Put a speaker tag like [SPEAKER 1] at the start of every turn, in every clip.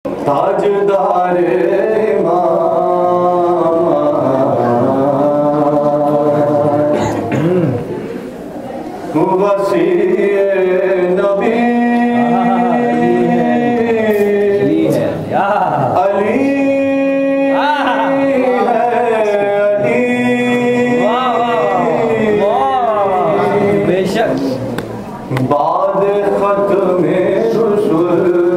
[SPEAKER 1] ताजदारे वसीए नबी अली बाद खत में रसूल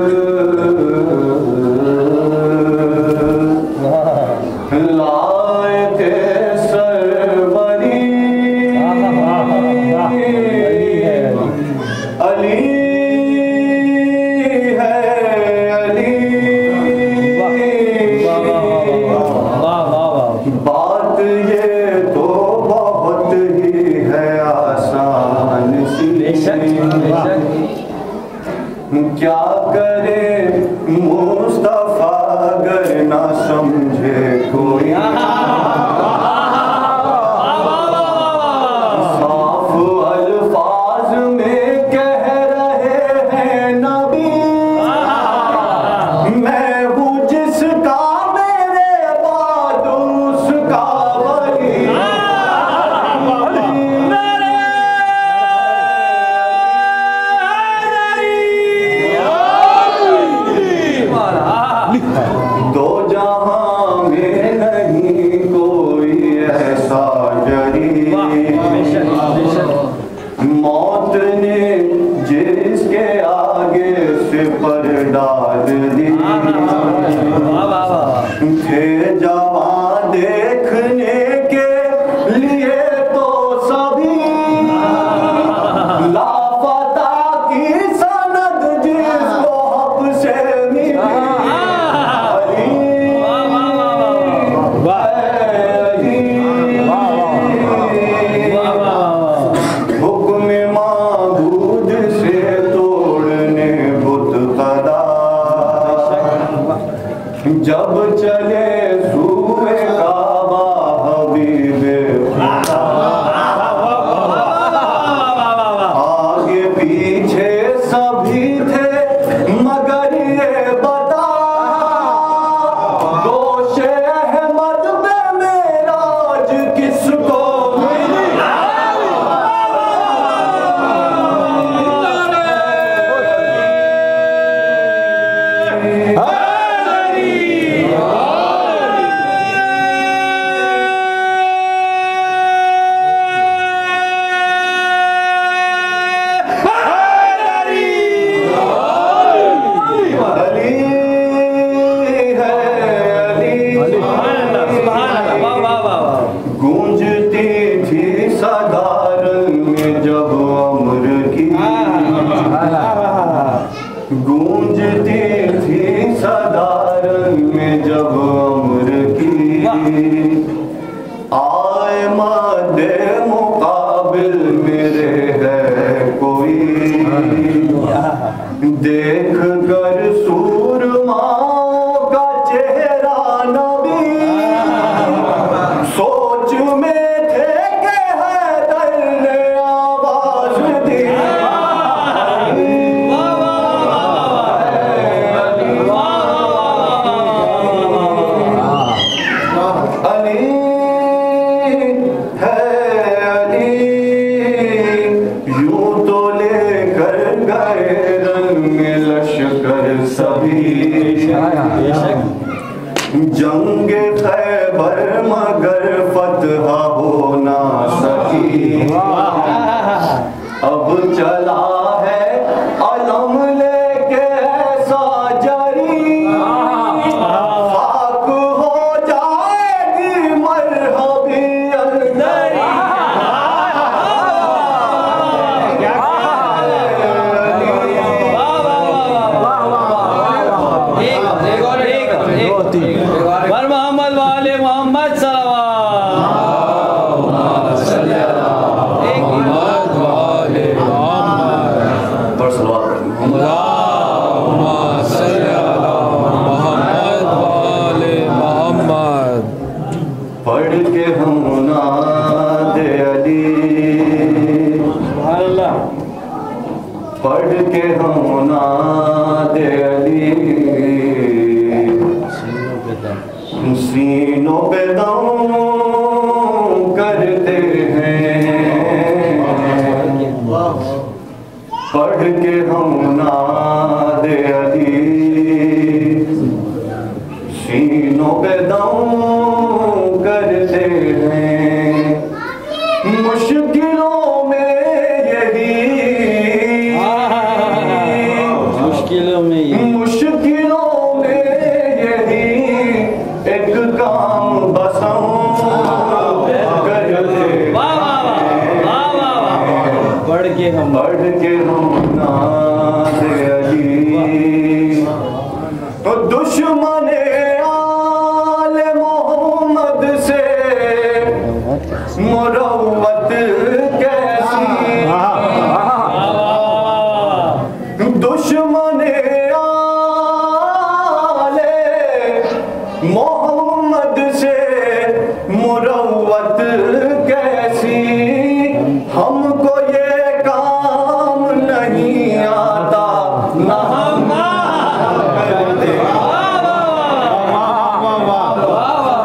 [SPEAKER 1] लाए थे सरवरी अली है अली बात ये तो बहुत ही है आसान सी क्या करे मुस्तफा अगर ना समझे कोई साफ अल्फाज में कह रहे हैं नबी मैं हूँ जिसका मेरे बाद उसका वली दो जहां में नहीं कोई ऐसा जरी मौत ने जिसके आगे सिपर डाल दी थे जवां देखने के लिए तो सभी लापता की सनद जिसको हब से मिली जब चले सूए काबा हबीबे खुदा आगे पीछे सभी थे मगर ये बता दोषे अहमद पे मेराज किसको मिली गूंजती थी साधारण में जब अमर की गूंजती थी साधारण में जब अमर की आए मदे मुकाबिल मेरे है कोई देख कर सूरमाओं का चेहरा नबी सोच में थे कि हैदर ने आवाज दी अली है अली यूं तो लेकर गए रंग लश्कर सभी जंग खैबर मगर फतह हो ना सकी अब चला है अलम लेके ऐसा जरी खाक हो जाएगी मरहबी अंदरी
[SPEAKER 2] मोहम्मद वाले मोहम्मद
[SPEAKER 1] पढ़ के हम नाद अली पढ़ के हम नाद अली सीनों पे दम करते हैं, पढ़ के हम नाद अली। सीनों पे दम करते हैं, मुश्किलों में यही,
[SPEAKER 2] मुश्किलों में
[SPEAKER 1] यही एक काम बसम करते।
[SPEAKER 2] पढ़ के हम
[SPEAKER 1] नाद अली। तो दुश्मन आले मोहम्मद से मुरव्वत कैसी, दुश्मन आले मोहम्मद से मुरव्वत कैसी। हमको ये काम नहीं आता ना हम करते,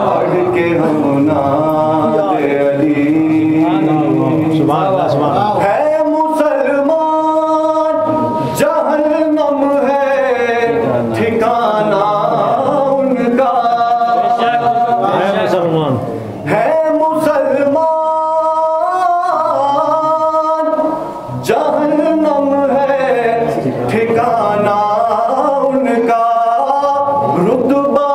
[SPEAKER 1] पढ़ के हम नाद अली। है मुसलमान जहन्नम है ठिकाना उनका, है मुसलमान जहन्नम है ठिकाना उनका। रुतबा